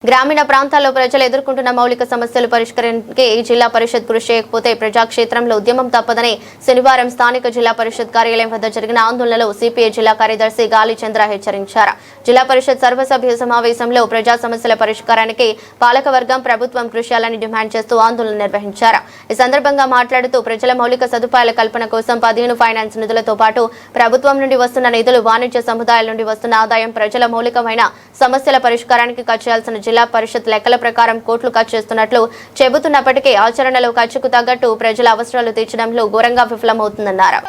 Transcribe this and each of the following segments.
గ్రామీణ ప్రాంతాల్లో ప్రజలు ఎదుర్కొంటున్న మౌలిక సమస్యలు పరిష్కరించడానికి జిల్లా పరిషత్ కృషి చేయకపోతే ప్రజాక్షేత్రంలో ఉద్యమం తప్పదని శనివారం స్థానిక జిల్లా పరిషత్ కార్యాలయం వద్ద జరిగిన ఆందోళనలో సిపిఐ జిల్లా కార్యదర్శి గాలి చంద్ర హెచ్చరించారు. జిల్లా పరిషత్ సర్వసభ్య సమావేశంలో ప్రజా సమస్యల పరిష్కారానికి పాలకవర్గం ప్రభుత్వం కృషి చేయాలని డిమాండ్ చేస్తూ ఆందోళన నిర్వహించారు. ఈ సందర్భంగా మాట్లాడుతూ ప్రజల మౌలిక సదుపాయాల కల్పన కోసం 15 ఫైనాన్స్ నిధులతో పాటు ప్రభుత్వం నుండి వస్తున్న నిధులు, వాణిజ్య సముదాయాల నుండి వస్తున్న ఆదాయం ప్రజల మౌలికమైన సమస్యల పరిష్కారానికి ఖర్చు చేయాల్సిన జిల్లా పరిషత్ లెక్కల ప్రకారం కోట్లు ఖర్చు చేస్తున్నట్లు చెబుతున్నప్పటికీ ఆచరణలో ఖర్చుకు తగ్గట్టు ప్రజల అవసరాలు తీర్చడంలో ఘోరంగా విఫలమవుతుందన్నారు.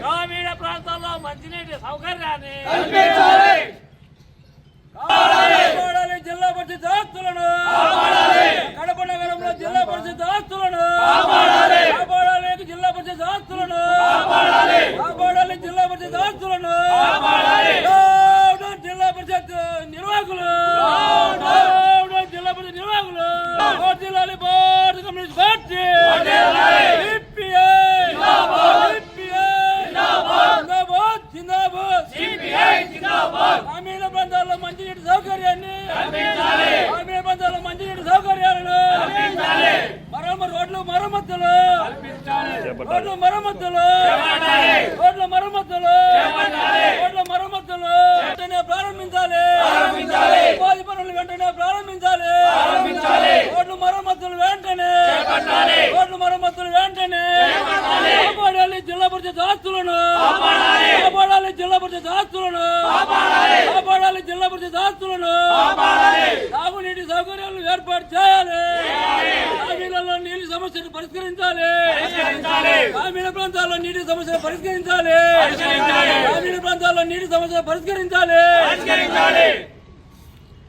గ్రామీణ ప్రాంతాల్లో మంచినీటి సౌకర్యాన్ని జిల్లా పరిషత్ ఆస్తులను కడప నగరంలో జిల్లా పరిషత్ ఆస్తులను కాపాడాలి, జిల్లా పరిషత్ ఆస్తులను కాపాడాలి, జిల్లా పరిషత్ ఆస్తులను జిల్లా పరిషత్ నిర్వాహకులు జిల్లా పరిషత్ నిర్వాహకులు జిల్లాలి భారత కమ్యూనిస్ట్ పార్టీ గ్రామీణ ప్రాంతాల్లో మంచినీటి సౌకర్యాన్ని సౌకర్యాలను రోడ్ల మరమ్మతులు వెంటనే ప్రారంభించాలి. ఉపాధి పనులు వెంటనే ప్రారంభించాలి. రోడ్ల మరమ్మతులు వెంటనే కాపాడాలి, జిల్లా పరిషత్ ఆస్తులను కాపాడాలి, జిల్లా పరిషత్ ఆస్తులను కాపాడాలి, జిల్లా పరిషత్ ఆస్తులను తాగునీటి సౌకర్యాలు ఏర్పాటు చేయాలి. గ్రామీణంలో నీటి సమస్యను పరిష్కరించాలి. గ్రామీణ ప్రాంతాల్లో నీటి సమస్యను పరిష్కరించాలి. గ్రామీణ ప్రాంతాల్లో నీటి సమస్యను పరిష్కరించాలి.